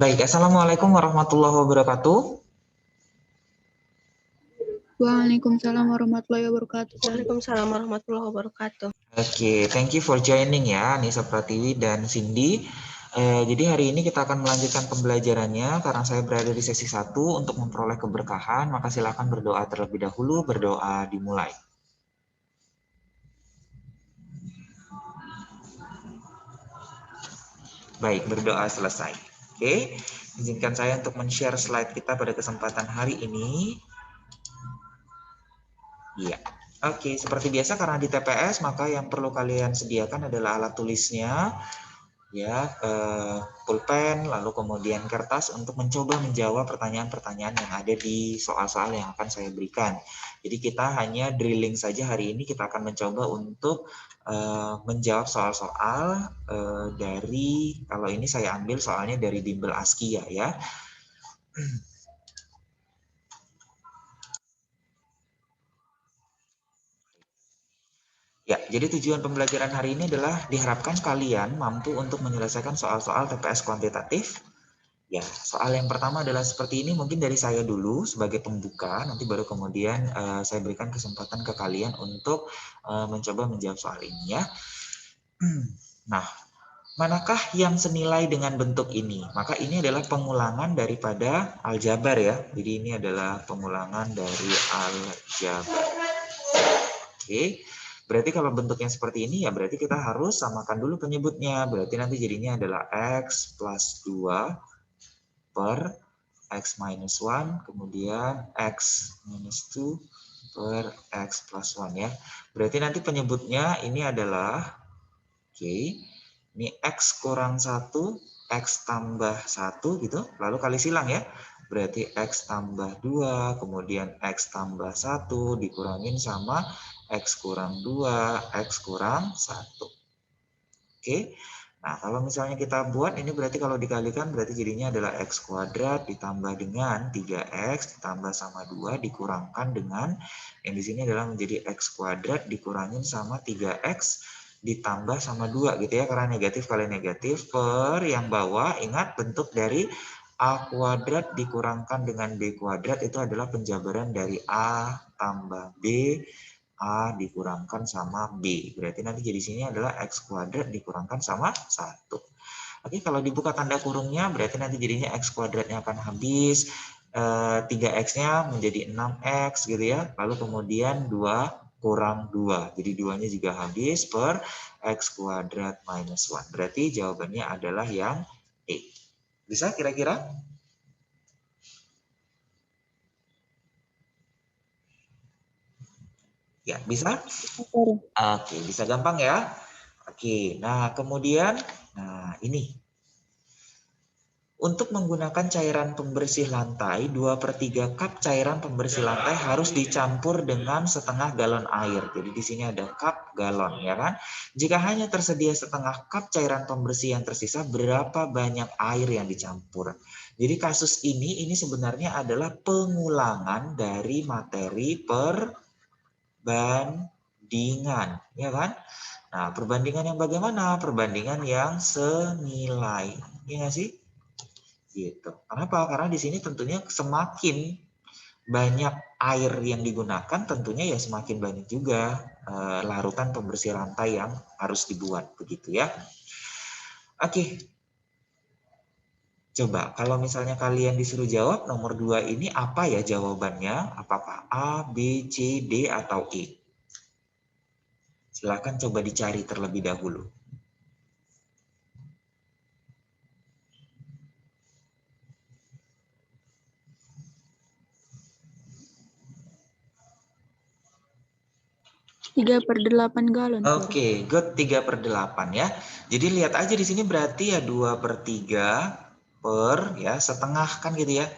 Baik, Assalamualaikum warahmatullahi wabarakatuh. Waalaikumsalam warahmatullahi wabarakatuh. Waalaikumsalam warahmatullahi wabarakatuh. Oke, thank you for joining ya, Nisa Pratiwi dan Cindy. Jadi hari ini kita akan melanjutkan pembelajarannya karena saya berada di sesi 1 untuk memperoleh keberkahan, maka silakan berdoa terlebih dahulu, berdoa dimulai. Baik, berdoa selesai. Oke, izinkan saya untuk men-share slide kita pada kesempatan hari ini. Iya. Oke, seperti biasa karena di TPS maka yang perlu kalian sediakan adalah alat tulisnya, ya, pulpen, lalu kemudian kertas untuk mencoba menjawab pertanyaan-pertanyaan yang ada di soal-soal yang akan saya berikan. Jadi kita hanya drilling saja hari ini, kita akan mencoba untuk menjawab soal-soal dari, kalau ini saya ambil soalnya dari bimbel Askia ya. Ya, jadi tujuan pembelajaran hari ini adalah diharapkan kalian mampu untuk menyelesaikan soal-soal TPS kuantitatif. Ya, soal yang pertama adalah seperti ini, mungkin dari saya dulu sebagai pembuka, nanti baru kemudian saya berikan kesempatan ke kalian untuk mencoba menjawab soal ini ya. Nah, manakah yang senilai dengan bentuk ini? Maka ini adalah pengulangan daripada aljabar ya. Jadi ini adalah pengulangan dari aljabar. Oke. Berarti kalau bentuknya seperti ini ya berarti kita harus samakan dulu penyebutnya. Berarti nanti jadinya adalah X plus 2 per X minus 1, kemudian X minus 2 per X plus 1 ya. Berarti nanti penyebutnya ini adalah, oke, ini X kurang 1, X tambah 1 gitu, lalu kali silang ya. Berarti X tambah 2, kemudian X tambah 1 dikurangin sama X kurang 2, X kurang 1. Oke, nah kalau misalnya kita buat ini berarti kalau dikalikan berarti jadinya adalah X kuadrat ditambah dengan 3X ditambah sama 2 dikurangkan dengan, yang di sini adalah menjadi X kuadrat dikurangin sama 3X ditambah sama 2 gitu ya, karena negatif kali negatif per yang bawah, ingat bentuk dari A kuadrat dikurangkan dengan B kuadrat itu adalah penjabaran dari A tambah B, A dikurangkan sama B. Berarti nanti jadi sini adalah X kuadrat dikurangkan sama 1. Oke, kalau dibuka tanda kurungnya berarti nanti jadinya X kuadratnya akan habis, 3X-nya menjadi 6X gitu ya. Lalu kemudian 2 kurang 2. Jadi 2-nya juga habis per X kuadrat minus 1. Berarti jawabannya adalah yang E. Bisa kira-kira? Ya, bisa? Oke, bisa gampang ya? Oke, nah kemudian, nah ini. Untuk menggunakan cairan pembersih lantai, 2/3 cup cairan pembersih lantai harus dicampur dengan setengah galon air. Jadi di sini ada cup, galon, ya kan? Jika hanya tersedia setengah cup cairan pembersih yang tersisa, berapa banyak air yang dicampur? Jadi kasus ini sebenarnya adalah pengulangan dari materi perbandingan, ya kan? Nah, perbandingan yang bagaimana? Perbandingan yang senilai, ya nggak sih? Gitu. Kenapa? Karena di sini tentunya semakin banyak air yang digunakan, tentunya ya semakin banyak juga larutan pembersih lantai yang harus dibuat, begitu ya. Oke. Coba kalau misalnya kalian disuruh jawab nomor 2 ini apa ya jawabannya? Apakah A, B, C, D, atau E? Silahkan coba dicari terlebih dahulu. Tiga per 8 galon. Oke, good, 3/8 ya. Jadi lihat aja di sini berarti ya 2/3 per ya setengah kan gitu ya.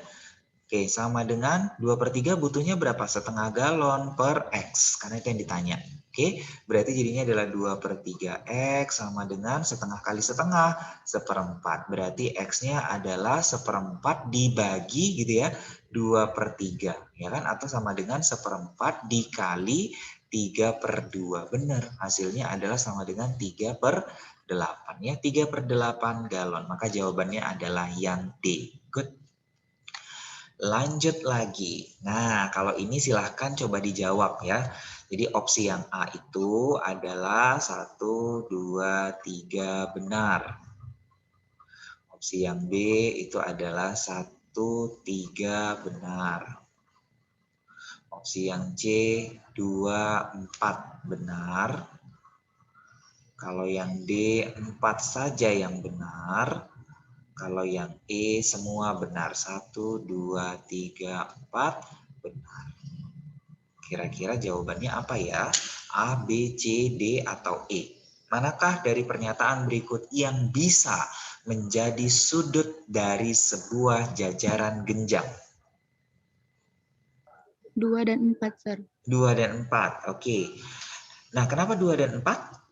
Oke, sama dengan 2/3 butuhnya berapa? Setengah galon per X, karena itu yang ditanya. Oke, berarti jadinya adalah 2/3 X sama dengan setengah kali setengah, 1/4. Berarti X-nya adalah 1/4 dibagi gitu ya, 2/3. Ya kan? Atau sama dengan 1/4 dikali 3/2. Benar, hasilnya adalah sama dengan 3/2. 8 ya, 3/8 galon. Maka jawabannya adalah yang D. Good. Lanjut lagi. Nah, kalau ini silahkan coba dijawab ya. Jadi opsi yang A itu adalah 1, 2, 3 benar. Opsi yang B itu adalah 1, 3 benar. Opsi yang C 2, 4 benar. Kalau yang D 4 saja yang benar. Kalau yang E semua benar. 1, 2, 3, 4 benar. Kira-kira jawabannya apa ya? A, B, C, D, atau E? Manakah dari pernyataan berikut yang bisa menjadi sudut dari sebuah jajaran genjang? 2 dan 4, Sir. 2 dan 4, oke. Nah, kenapa 2 dan 4?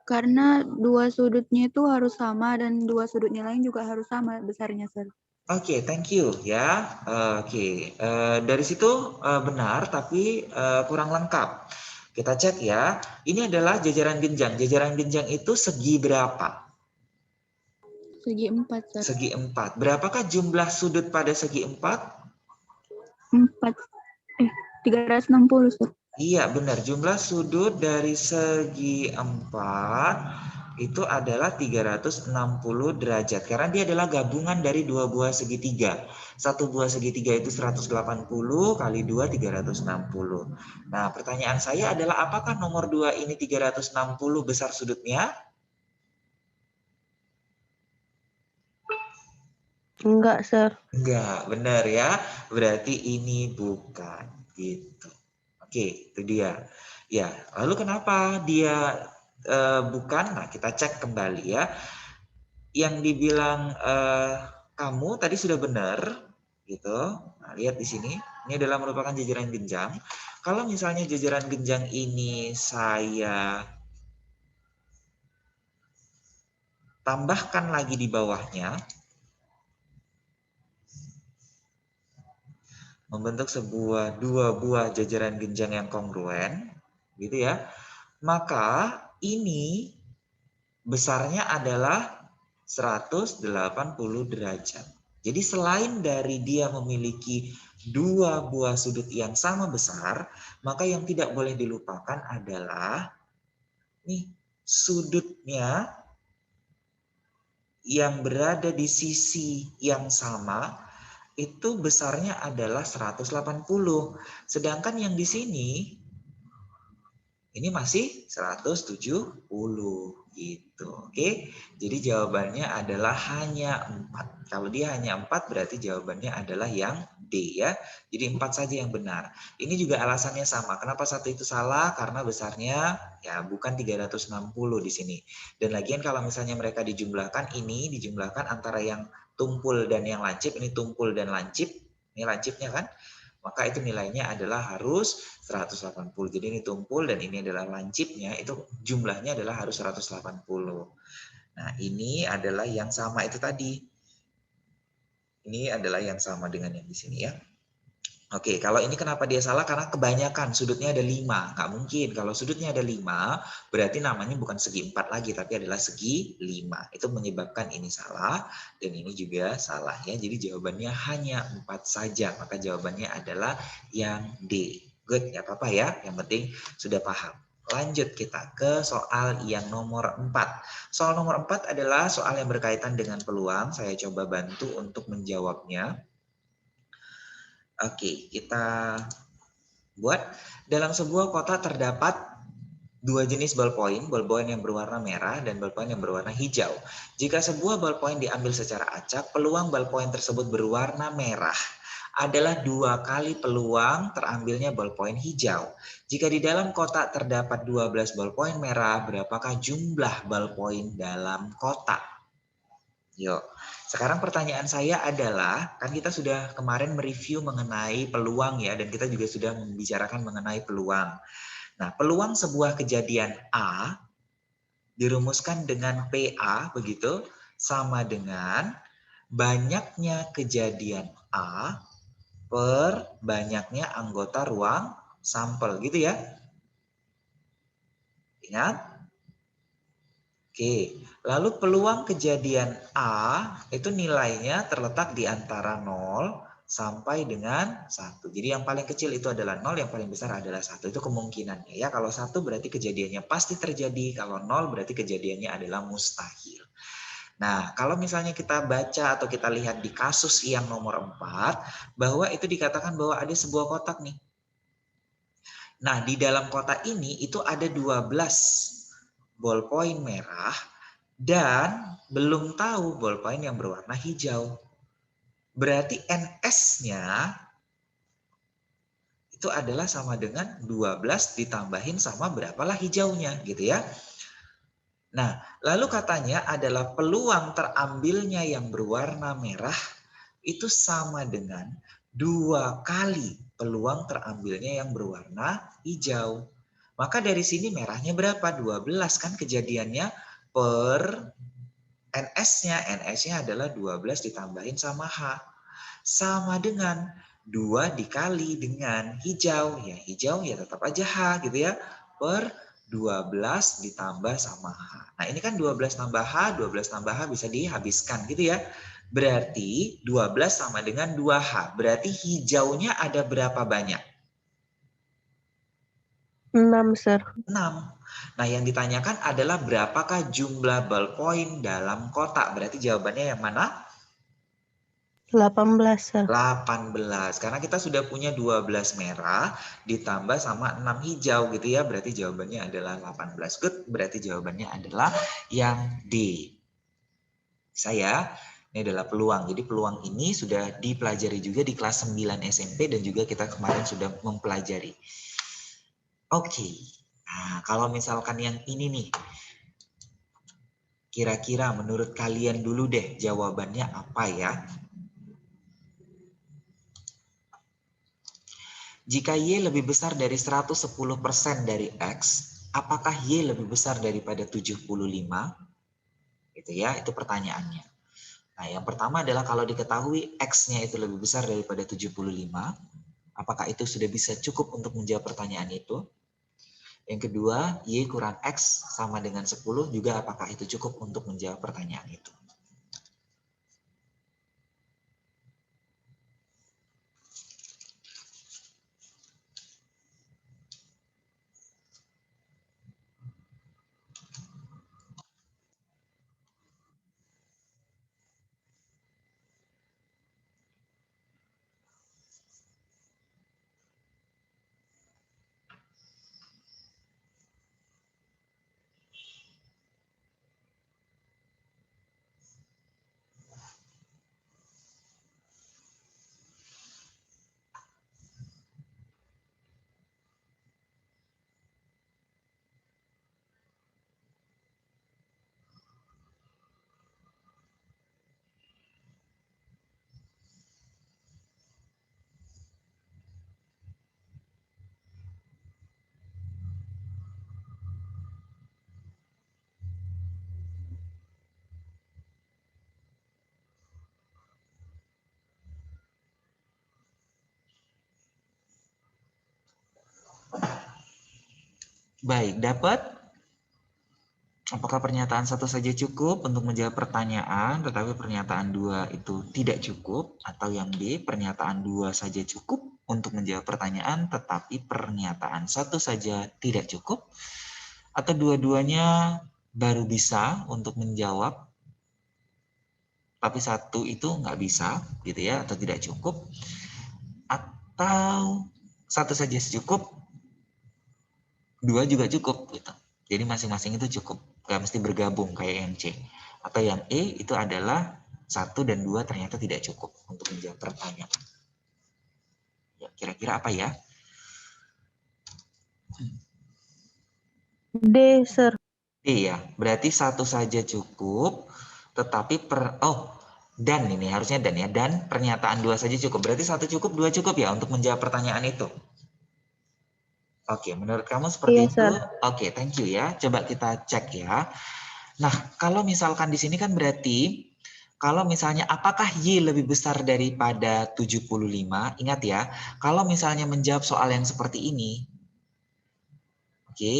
Karena dua sudutnya itu harus sama dan dua sudutnya lain juga harus sama besarnya, Sir. Oke, thank you ya. Oke, dari situ benar tapi kurang lengkap. Kita cek ya. Ini adalah jajaran genjang. Jajaran genjang itu segi berapa? Segi 4, Sir. Segi 4. Berapakah jumlah sudut pada segi 4? 360, Sir. Iya, benar. Jumlah sudut dari segi 4 itu adalah 360 derajat. Karena dia adalah gabungan dari dua buah segitiga. Satu buah segitiga itu 180 kali 2, 360. Nah, pertanyaan saya adalah apakah nomor 2 ini 360 besar sudutnya? Enggak, Sir. Enggak, benar ya. Berarti ini bukan. Gitu. Oke, itu dia. Ya, lalu kenapa dia bukan? Nah, kita cek kembali ya. Yang dibilang kamu tadi sudah benar, gitu. Nah, lihat di sini. Ini adalah merupakan jajaran genjang. Kalau misalnya jajaran genjang ini saya tambahkan lagi di bawahnya, membentuk dua buah jajaran genjang yang kongruen, gitu ya. Maka ini besarnya adalah 180 derajat. Jadi selain dari dia memiliki dua buah sudut yang sama besar, maka yang tidak boleh dilupakan adalah nih sudutnya yang berada di sisi yang sama itu besarnya adalah 180. Sedangkan yang di sini ini masih 170 gitu. Oke. Jadi jawabannya adalah hanya 4. Kalau dia hanya 4 berarti jawabannya adalah yang D ya. Jadi 4 saja yang benar. Ini juga alasannya sama. Kenapa satu itu salah? Karena besarnya ya bukan 360 di sini. Dan lagian kalau misalnya mereka dijumlahkan, ini dijumlahkan antara yang tumpul dan yang lancip. Ini tumpul dan lancip. Ini lancipnya kan? Maka itu nilainya adalah harus 180. Jadi ini tumpul dan ini adalah lancipnya, itu jumlahnya adalah harus 180. Nah, ini adalah yang sama itu tadi. Ini adalah yang sama dengan yang di sini ya. Oke, kalau ini kenapa dia salah? Karena kebanyakan, sudutnya ada 5. Nggak mungkin. Kalau sudutnya ada 5, berarti namanya bukan segi 4 lagi, tapi adalah segi 5. Itu menyebabkan ini salah, dan ini juga salah ya. Jadi jawabannya hanya 4 saja. Maka jawabannya adalah yang D. Good, nggak apa-apa ya. Yang penting sudah paham. Lanjut kita ke soal yang nomor 4. Soal nomor 4 adalah soal yang berkaitan dengan peluang. Saya coba bantu untuk menjawabnya. Oke, kita buat. Dalam sebuah kota terdapat dua jenis ballpoint yang berwarna merah dan ballpoint yang berwarna hijau. Jika sebuah ballpoint diambil secara acak, peluang ballpoint tersebut berwarna merah adalah 2 kali peluang terambilnya ballpoint hijau. Jika di dalam kotak terdapat 12 ballpoint merah, berapakah jumlah ballpoint dalam kotak? Yuk, sekarang pertanyaan saya adalah, kan kita sudah kemarin mereview mengenai peluang ya, dan kita juga sudah membicarakan mengenai peluang. Nah, peluang sebuah kejadian A dirumuskan dengan PA, begitu, sama dengan banyaknya kejadian A per banyaknya anggota ruang sampel, gitu ya. Ingat? Oke, lalu peluang kejadian A itu nilainya terletak di antara 0 sampai dengan 1. Jadi yang paling kecil itu adalah 0, yang paling besar adalah 1. Itu kemungkinannya ya. Kalau 1 berarti kejadiannya pasti terjadi, kalau 0 berarti kejadiannya adalah mustahil. Nah, kalau misalnya kita baca atau kita lihat di kasus yang nomor 4, bahwa itu dikatakan bahwa ada sebuah kotak nih. Nah, di dalam kotak ini itu ada 12 ballpoint merah dan belum tahu ballpoint yang berwarna hijau. Berarti NS-nya itu adalah sama dengan 12 ditambahin sama berapalah hijaunya gitu ya. Nah, lalu katanya adalah peluang terambilnya yang berwarna merah itu sama dengan 2 kali peluang terambilnya yang berwarna hijau. Maka dari sini merahnya berapa? 12 kan kejadiannya per NS-nya. NS-nya adalah 12 ditambahin sama H. Sama dengan 2 dikali dengan hijau. Ya hijau ya tetap aja H gitu ya. Per 12 ditambah sama H. Nah ini kan 12 tambah H, 12 tambah H bisa dihabiskan gitu ya. Berarti 12 sama dengan 2H. Berarti hijaunya ada berapa banyak? 6, Sir. 6. Nah, yang ditanyakan adalah berapakah jumlah ballpoint dalam kotak. Berarti jawabannya yang mana? 18, Sir. 18. Karena kita sudah punya 12 merah ditambah sama 6 hijau gitu ya. Berarti jawabannya adalah 18. Good. Berarti jawabannya adalah yang D. Saya ini adalah peluang. Jadi peluang ini sudah dipelajari juga di kelas 9 SMP dan juga kita kemarin sudah mempelajari. Oke. Nah, kalau misalkan yang ini nih. Kira-kira menurut kalian dulu deh jawabannya apa ya? Jika Y lebih besar dari 110% dari X, apakah Y lebih besar daripada 75? Itu ya, itu pertanyaannya. Nah, yang pertama adalah kalau diketahui X-nya itu lebih besar daripada 75, apakah itu sudah bisa cukup untuk menjawab pertanyaan itu? Yang kedua, Y kurang X sama dengan 10 juga apakah itu cukup untuk menjawab pertanyaan itu? Baik, dapat? Apakah pernyataan satu saja cukup untuk menjawab pertanyaan, tetapi pernyataan 2 itu tidak cukup? Atau yang B, pernyataan 2 saja cukup untuk menjawab pertanyaan, tetapi pernyataan satu saja tidak cukup? Atau dua-duanya baru bisa untuk menjawab, tapi satu itu nggak bisa, gitu ya, atau tidak cukup? Atau satu saja cukup, dua juga cukup, gitu. Jadi masing-masing itu cukup. Gak mesti bergabung kayak yang C. Atau yang E itu adalah 1 dan 2 ternyata tidak cukup untuk menjawab pertanyaan. Ya, kira-kira apa ya? D, Sir. D ya, berarti satu saja cukup, tetapi dan ini harusnya dan ya, dan pernyataan 2 saja cukup. Berarti 1 cukup, 2 cukup ya untuk menjawab pertanyaan itu. Oke, menurut kamu seperti Iya, itu? Sir. Oke, thank you ya. Coba kita cek ya. Nah, kalau misalkan di sini kan berarti kalau misalnya apakah Y lebih besar daripada 75? Ingat ya, kalau misalnya menjawab soal yang seperti ini, oke,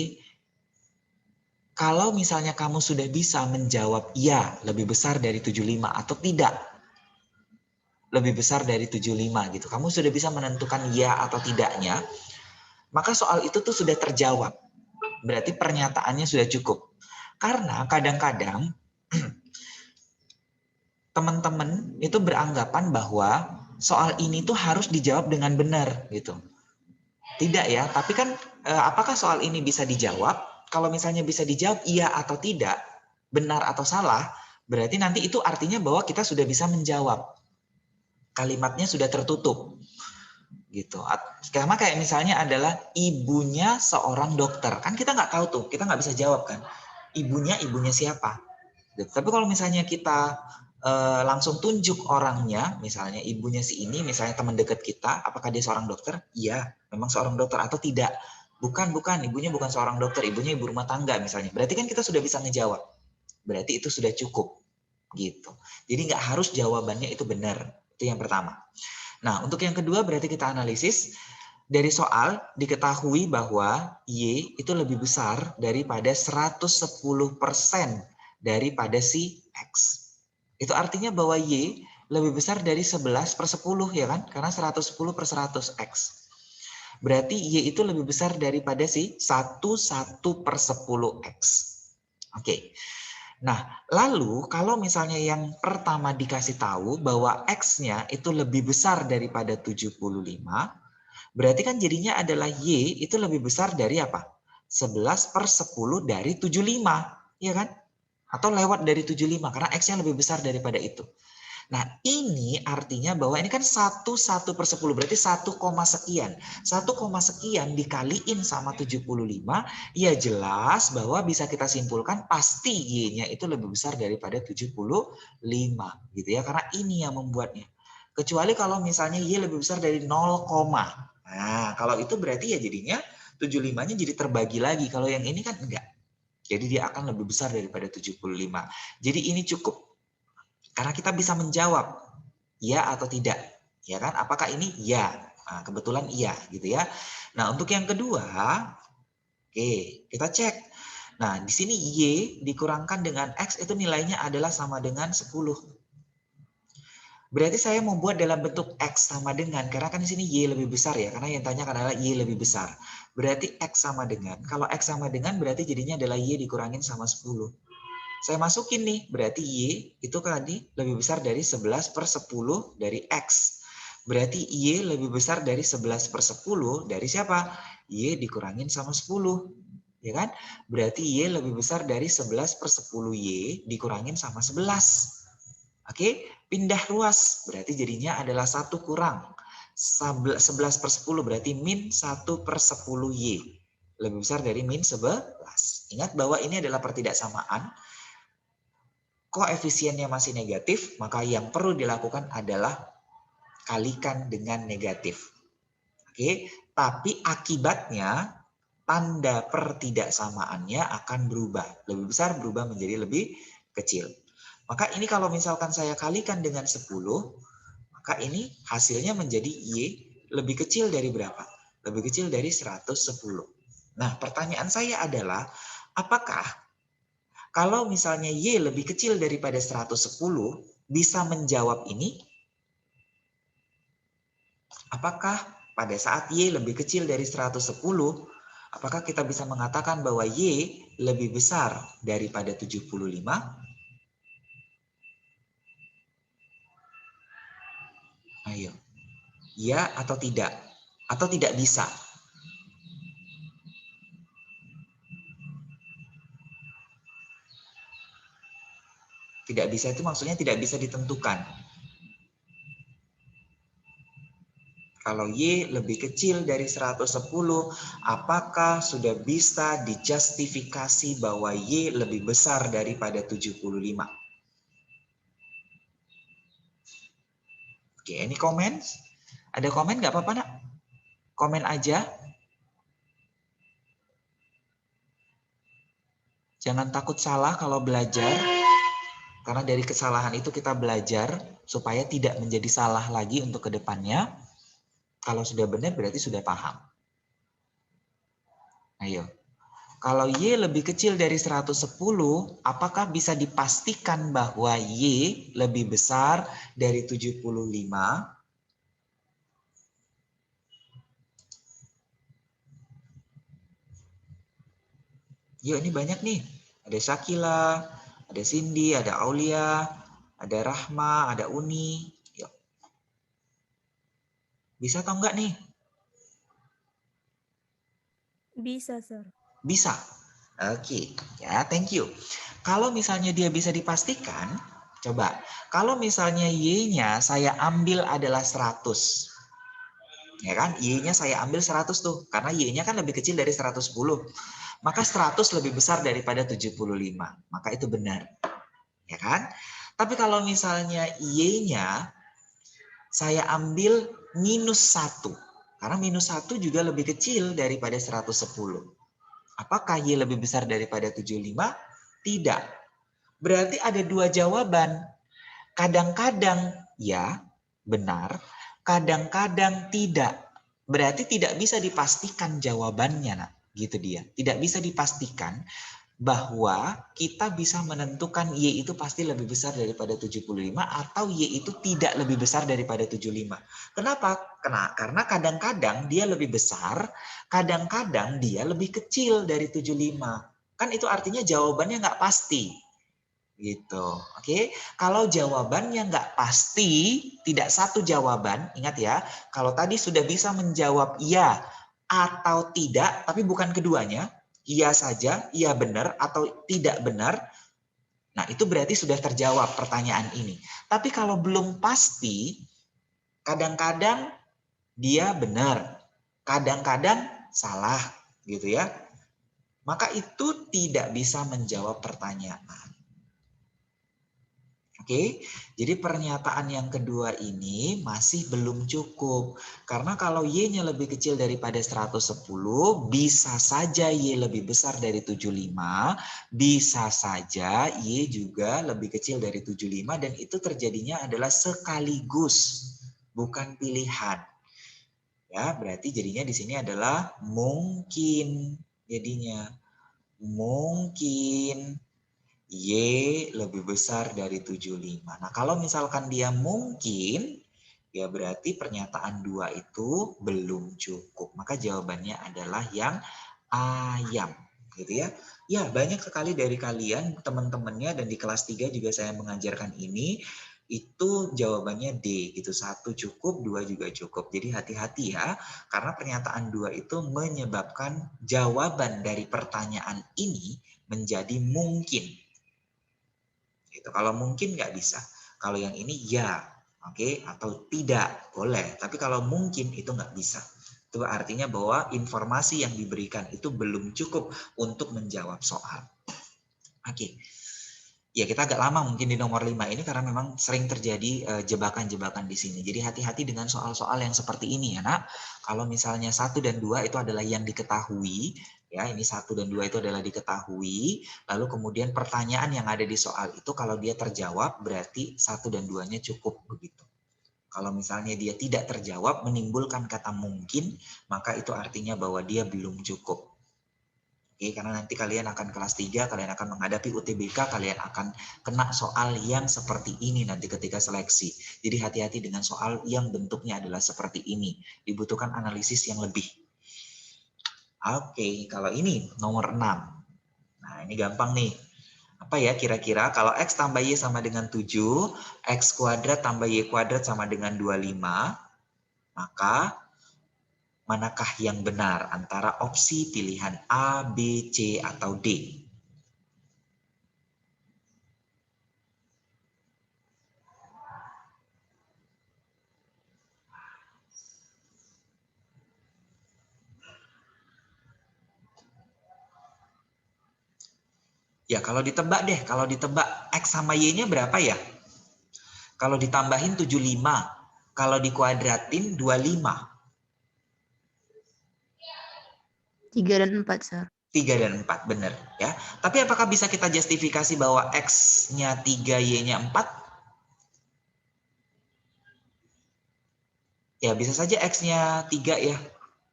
Kalau misalnya kamu sudah bisa menjawab iya lebih besar dari 75 atau tidak lebih besar dari 75 gitu. Kamu sudah bisa menentukan iya atau tidaknya, maka soal itu tuh sudah terjawab. Berarti pernyataannya sudah cukup. Karena kadang-kadang teman-teman itu beranggapan bahwa soal ini tuh harus dijawab dengan benar gitu. Tidak ya, tapi kan apakah soal ini bisa dijawab? Kalau misalnya bisa dijawab iya atau tidak, benar atau salah, berarti nanti itu artinya bahwa kita sudah bisa menjawab. Kalimatnya sudah tertutup. Gitu. Karena kayak misalnya adalah ibunya seorang dokter. Kan kita nggak tahu tuh, kita nggak bisa jawab kan. Ibunya siapa? Gitu. Tapi kalau misalnya kita langsung tunjuk orangnya, misalnya ibunya si ini, misalnya teman dekat kita, apakah dia seorang dokter? Iya, memang seorang dokter atau tidak? Bukan, ibunya bukan seorang dokter, ibunya ibu rumah tangga misalnya. Berarti kan kita sudah bisa ngejawab. Berarti itu sudah cukup. Gitu. Jadi nggak harus jawabannya itu benar. Itu yang pertama. Nah, untuk yang kedua berarti kita analisis. Dari soal diketahui bahwa Y itu lebih besar daripada 110% daripada si X. Itu artinya bahwa Y lebih besar dari 11/10 ya kan? Karena 110/100 X. Berarti Y itu lebih besar daripada si 1/10 X. Oke. Nah, lalu kalau misalnya yang pertama dikasih tahu bahwa X-nya itu lebih besar daripada 75, berarti kan jadinya adalah Y itu lebih besar dari apa? 11/10 dari 75, ya kan? Atau lewat dari 75, karena X-nya lebih besar daripada itu. Nah, ini artinya bahwa ini kan 1/10, berarti 1, sekian. 1, sekian dikaliin sama 75, ya jelas bahwa bisa kita simpulkan pasti Y-nya itu lebih besar daripada 75. Gitu ya, karena ini yang membuatnya. Kecuali kalau misalnya Y lebih besar dari 0, nah kalau itu berarti ya jadinya 75-nya jadi terbagi lagi. Kalau yang ini kan enggak. Jadi dia akan lebih besar daripada 75. Jadi ini cukup. Karena kita bisa menjawab ya atau tidak, ya kan? Apakah ini ya? Nah, kebetulan iya, gitu ya. Nah, untuk yang kedua, oke, kita cek. Nah, di sini Y dikurangkan dengan X itu nilainya adalah sama dengan 10. Berarti saya membuat dalam bentuk X sama dengan, karena kan di sini Y lebih besar ya, karena yang tanya adalah Y lebih besar. Berarti X sama dengan, kalau X sama dengan berarti jadinya adalah Y dikurangin sama 10. Saya masukin nih, berarti Y itu tadi lebih besar dari 11/10 dari X. Berarti Y lebih besar dari 11/10 dari siapa? Y dikurangin sama 10. Ya kan? Berarti Y lebih besar dari 11/10 Y dikurangin sama 11. Oke, pindah ruas. Berarti jadinya adalah 1 kurang 11/10 berarti min 1/10 Y. Lebih besar dari min 11. Ingat bahwa ini adalah pertidaksamaan. Koefisiennya masih negatif, maka yang perlu dilakukan adalah kalikan dengan negatif. Oke, tapi akibatnya tanda pertidaksamaannya akan berubah. Lebih besar berubah menjadi lebih kecil. Maka ini kalau misalkan saya kalikan dengan 10, maka ini hasilnya menjadi Y lebih kecil dari berapa? Lebih kecil dari 110. Nah, pertanyaan saya adalah, apakah kalau misalnya Y lebih kecil daripada 110, bisa menjawab ini? Apakah pada saat Y lebih kecil dari 110, apakah kita bisa mengatakan bahwa Y lebih besar daripada 75? Ayo. Ya atau tidak? Atau tidak bisa? Tidak bisa itu maksudnya tidak bisa ditentukan. Kalau Y lebih kecil dari 110, apakah sudah bisa dijustifikasi bahwa Y lebih besar daripada 75? Oke, ini komen. Ada komen nggak apa-apa, nak? Komen aja. Jangan takut salah kalau belajar. Karena dari kesalahan itu kita belajar supaya tidak menjadi salah lagi untuk kedepannya. Kalau sudah benar berarti sudah paham. Ayo. Kalau Y lebih kecil dari 110, apakah bisa dipastikan bahwa Y lebih besar dari 75? Yuk, ini banyak nih. Ada Syakila, ada Cindy, ada Aulia, ada Rahma, ada Uni. Yuk. Bisa atau enggak nih? Bisa, Sir. Bisa. Oke, ya, thank you. Kalau misalnya dia bisa dipastikan, coba. Kalau misalnya Y-nya saya ambil adalah 100. Ya kan? Y-nya saya ambil 100 tuh. Karena Y-nya kan lebih kecil dari 110. Maka 100 lebih besar daripada 75. Maka itu benar. Ya kan? Tapi kalau misalnya Y-nya saya ambil -1. Karena -1 juga lebih kecil daripada 110. Apakah Y lebih besar daripada 75? Tidak. Berarti ada dua jawaban. Kadang-kadang ya, benar. Kadang-kadang tidak. Berarti tidak bisa dipastikan jawabannya, nak. Gitu dia. Tidak bisa dipastikan bahwa kita bisa menentukan Y itu pasti lebih besar daripada 75 atau Y itu tidak lebih besar daripada 75. Kenapa? Karena kadang-kadang dia lebih besar, kadang-kadang dia lebih kecil dari 75. Kan itu artinya jawabannya nggak pasti. Gitu. Oke. Kalau jawabannya nggak pasti, tidak satu jawaban, ingat ya, kalau tadi sudah bisa menjawab iya atau tidak, tapi bukan keduanya, iya saja, iya benar atau tidak benar. Nah, itu berarti sudah terjawab pertanyaan ini. Tapi kalau belum pasti, kadang-kadang dia benar, kadang-kadang salah, gitu ya. Maka itu tidak bisa menjawab pertanyaan. Oke, jadi pernyataan yang kedua ini masih belum cukup. Karena kalau Y-nya lebih kecil daripada 110, bisa saja Y lebih besar dari 75, bisa saja Y juga lebih kecil dari 75, dan itu terjadinya adalah sekaligus, bukan pilihan. Ya, berarti jadinya di sini adalah mungkin. Jadinya mungkin Y lebih besar dari 75. Nah, kalau misalkan dia mungkin, ya berarti pernyataan 2 itu belum cukup. Maka jawabannya adalah yang ayam. Gitu ya. Ya, banyak sekali dari kalian, teman-temannya, dan di kelas 3 juga saya mengajarkan ini, itu jawabannya D. Gitu. 1 cukup, 2 juga cukup. Jadi hati-hati ya, karena pernyataan 2 itu menyebabkan jawaban dari pertanyaan ini menjadi mungkin. Gitu. Kalau mungkin nggak bisa. Kalau yang ini ya, oke, atau tidak boleh. Tapi kalau mungkin itu nggak bisa. Itu artinya bahwa informasi yang diberikan itu belum cukup untuk menjawab soal. Oke. Ya, kita agak lama mungkin di nomor 5 ini karena memang sering terjadi jebakan-jebakan di sini. Jadi hati-hati dengan soal-soal yang seperti ini ya, Nak. Kalau misalnya 1 dan 2 itu adalah yang diketahui, ya, ini 1 dan 2 itu adalah diketahui, lalu kemudian pertanyaan yang ada di soal itu kalau dia terjawab berarti 1 dan 2-nya cukup begitu. Kalau misalnya dia tidak terjawab menimbulkan kata mungkin, maka itu artinya bahwa dia belum cukup. Oke, karena nanti kalian akan kelas 3, kalian akan menghadapi UTBK, kalian akan kena soal yang seperti ini nanti ketika seleksi. Jadi hati-hati dengan soal yang bentuknya adalah seperti ini. Dibutuhkan analisis yang lebih. Oke, kalau ini nomor 6. Nah, ini gampang nih. Apa ya kira-kira? Kalau X tambah Y sama dengan 7, X kuadrat tambah Y kuadrat sama dengan 25, maka manakah yang benar antara opsi pilihan A, B, C, atau D? Ya, kalau ditebak deh, kalau ditebak X sama Y-nya berapa ya? Kalau ditambahin 75, kalau dikuadratin 25. 3 dan 4, Sir. 3 dan 4, benar ya. Tapi apakah bisa kita justifikasi bahwa X-nya 3, Y-nya 4? Ya, bisa saja X-nya 3 ya,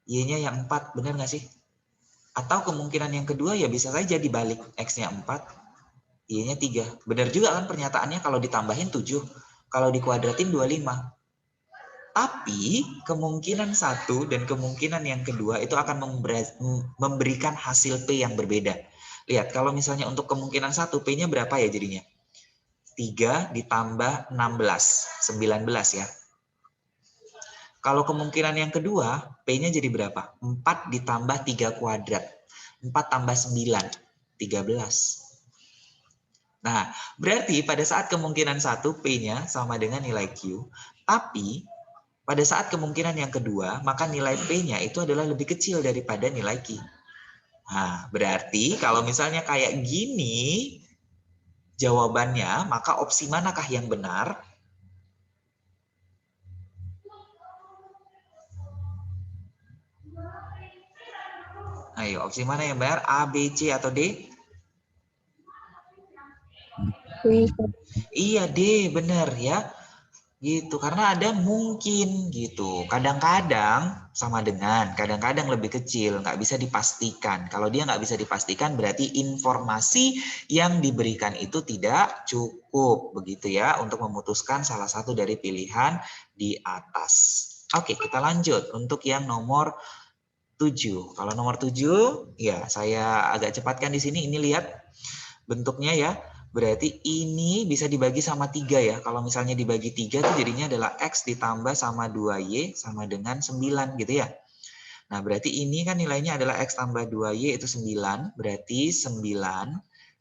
Y-nya yang 4, benar nggak sih? Atau kemungkinan yang kedua ya bisa saja dibalik, X-nya 4, Y-nya 3. Benar juga kan pernyataannya kalau ditambahin 7, kalau dikuadratin 25. Tapi kemungkinan satu dan kemungkinan yang kedua itu akan memberikan hasil P yang berbeda. Lihat, kalau misalnya untuk kemungkinan satu, P-nya berapa ya jadinya? 3 ditambah 16, 19 ya. Kalau kemungkinan yang kedua, P-nya jadi berapa? 4 ditambah 3 kuadrat. 4 tambah 9, 13. Nah, berarti pada saat kemungkinan satu, P-nya sama dengan nilai Q. Tapi, pada saat kemungkinan yang kedua, maka nilai P-nya itu adalah lebih kecil daripada nilai Q. Nah, berarti kalau misalnya kayak gini, jawabannya, maka opsi manakah yang benar? Ayo, opsi mana yang benar? A, B, C, atau D? Iya, D, benar ya. Gitu, karena ada mungkin gitu. Kadang-kadang sama dengan, kadang-kadang lebih kecil, nggak bisa dipastikan. Kalau dia nggak bisa dipastikan, berarti informasi yang diberikan itu tidak cukup. Begitu ya, untuk memutuskan salah satu dari pilihan di atas. Oke, kita lanjut untuk yang nomor 7. Kalau nomor 7, ya saya agak cepatkan di sini. Ini lihat bentuknya ya. Berarti ini bisa dibagi sama 3 ya. Kalau misalnya dibagi 3 itu jadinya adalah X ditambah sama 2Y sama dengan 9 gitu ya. Nah berarti ini kan nilainya adalah X tambah 2Y itu 9. Berarti 9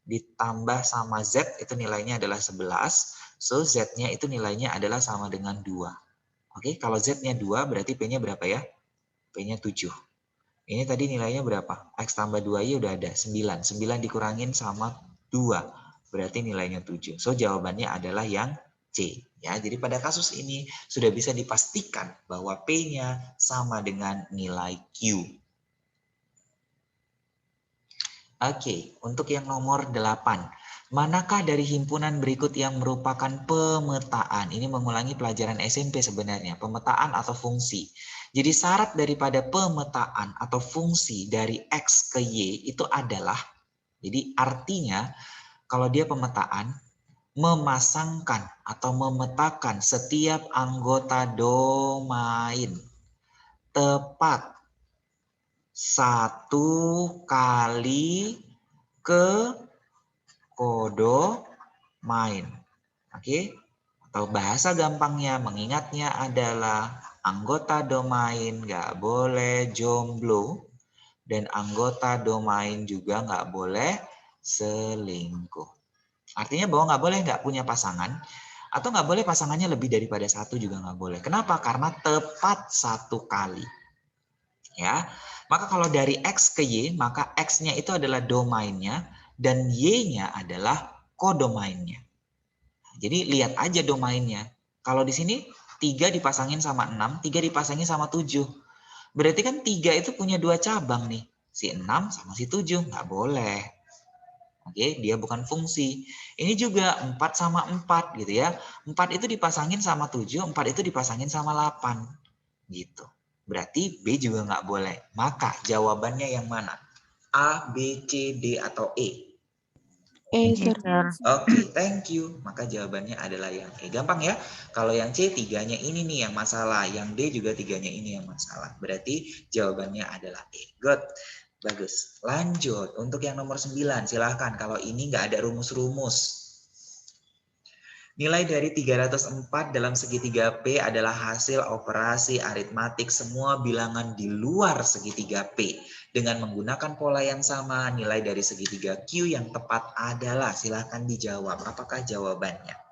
ditambah sama Z itu nilainya adalah 11. So Z-nya itu nilainya adalah sama dengan 2. Oke, kalau Z-nya 2 berarti P-nya berapa ya? P-nya 7. Ini tadi nilainya berapa? X tambah 2Y udah ada, 9. 9 dikurangin sama 2. Berarti nilainya 7. So, jawabannya adalah yang C. Ya, jadi pada kasus ini sudah bisa dipastikan bahwa P-nya sama dengan nilai Q. Oke, untuk yang nomor 8. Manakah dari himpunan berikut yang merupakan pemetaan? Ini mengulangi pelajaran SMP sebenarnya, pemetaan atau fungsi. Jadi syarat daripada pemetaan atau fungsi dari X ke Y itu adalah, jadi artinya kalau dia pemetaan, memasangkan atau memetakan setiap anggota domain tepat satu kali ke kodomain. Oke? Atau bahasa gampangnya mengingatnya adalah anggota domain nggak boleh jomblo dan anggota domain juga nggak boleh selingkuh. Artinya bahwa nggak boleh nggak punya pasangan atau nggak boleh pasangannya lebih daripada satu juga nggak boleh. Kenapa? Karena tepat satu kali. Ya, maka kalau dari X ke Y, maka X-nya itu adalah domainnya dan Y-nya adalah kodomainnya. Jadi lihat aja domainnya. Kalau di sini 3 dipasangin sama 6, 3 dipasangin sama 7. Berarti kan 3 itu punya 2 cabang nih. Si 6 sama si 7, nggak boleh. Oke, dia bukan fungsi. Ini juga 4 sama 4 gitu ya. 4 itu dipasangin sama 7, 4 itu dipasangin sama 8. Gitu. Berarti B juga nggak boleh. Maka jawabannya yang mana? A, B, C, D, atau E? Sir. Oke, thank you. Maka jawabannya adalah yang E. Gampang ya. Kalau yang C, 3-nya ini nih yang masalah. Yang D juga 3-nya ini yang masalah. Berarti jawabannya adalah E. Good. Bagus. Lanjut. Untuk yang nomor 9, silahkan. Kalau ini nggak ada rumus-rumus. Nilai dari 304 dalam segitiga P adalah hasil operasi aritmatik semua bilangan di luar segitiga P. Dengan menggunakan pola yang sama, nilai dari segitiga Q yang tepat adalah, silahkan dijawab. Apakah jawabannya?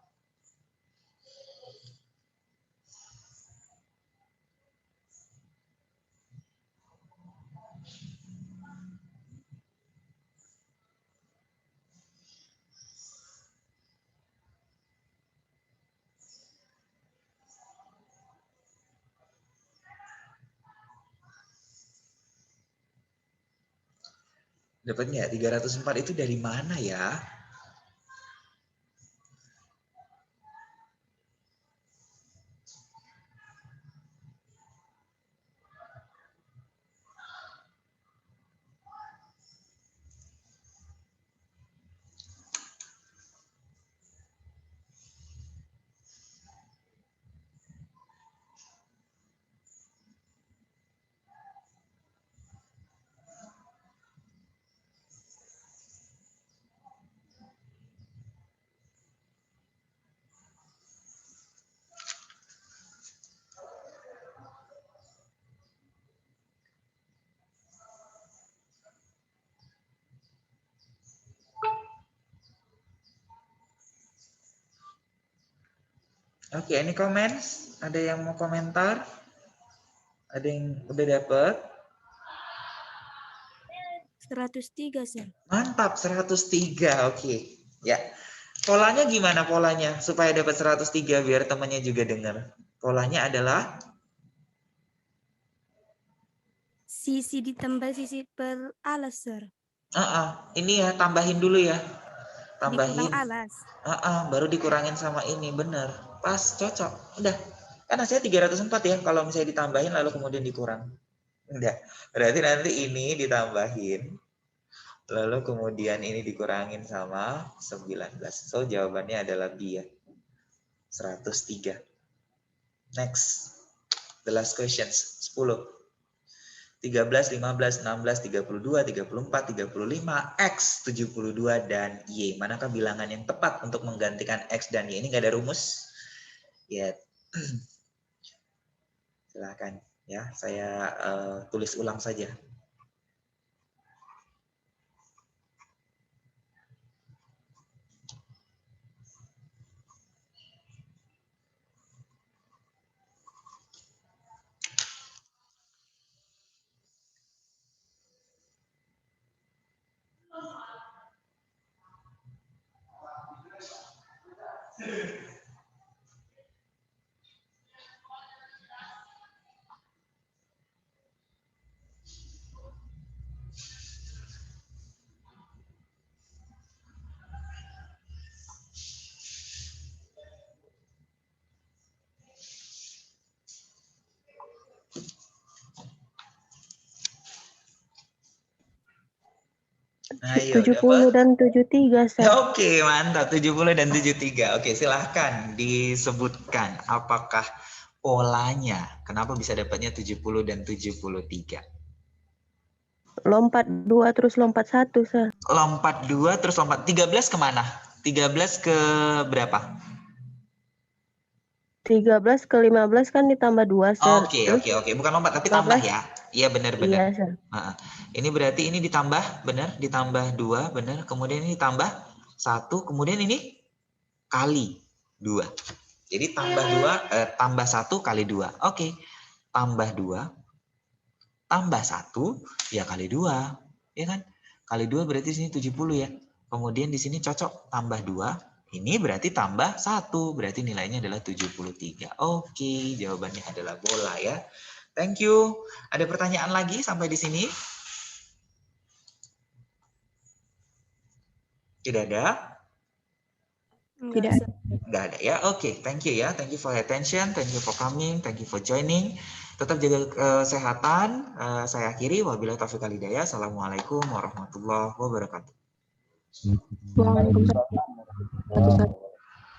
Dapat nggak? 304 itu dari mana ya? Oke, ini comments? Ada yang mau komentar? Ada yang udah dapet? 103, sir. Mantap, 103. Oke. Ya. Polanya gimana polanya? Supaya dapat 103 biar temannya juga dengar. Polanya adalah Sisi ditambah sisi per alas, sir. ini ya, tambahin dulu ya. Dikurang Tambahin. alas. Baru dikurangin sama ini, bener. Pas, cocok. Udah. Kan hasilnya 304 ya, kalau misalnya ditambahin lalu kemudian dikurang. Enggak. Berarti nanti ini ditambahin. Lalu kemudian ini dikurangin sama 19. So, jawabannya adalah B ya. 103. Next. The last questions. 10. 13, 15, 16, 32, 34, 35, X, 72, dan Y. Manakah bilangan yang tepat untuk menggantikan X dan Y? Ini nggak ada rumus. Ya, silakan. Ya, saya tulis ulang saja. Ayo, 70 dan 73, Sir. Oke, mantap. 70 dan 73. Oke, silahkan disebutkan apakah polanya. Kenapa bisa dapatnya 70 dan 73? Lompat 2 terus lompat 1, Sir. Lompat 2 terus lompat 13 kemana? 13 ke berapa? 13 ke 15 kan ditambah 2, Sir. Oke. Bukan lompat tapi tambah ya. Iya benar-benar. Iya, Sir. Ini berarti ini ditambah, benar, ditambah 2, benar. Kemudian ini tambah 1, kemudian ini kali 2. Jadi tambah 2 tambah 1 kali 2. Oke. Tambah 2 tambah 1 ya kali 2. Ya kan? Kali 2 berarti sini 70 ya. Kemudian di sini cocok tambah 2. Ini berarti tambah 1. Berarti nilainya adalah 73. Oke, jawabannya adalah bola ya. Thank you. Ada pertanyaan lagi sampai di sini? Tidak ada? Enggak, sir. Enggak ada ya. Oke, thank you ya. Thank you for your attention. Thank you for coming. Thank you for joining. Tetap jaga kesehatan. Saya akhiri. Wabillahi taufiq wal hidayah. Assalamualaikum warahmatullahi wabarakatuh. Waalaikumsalam.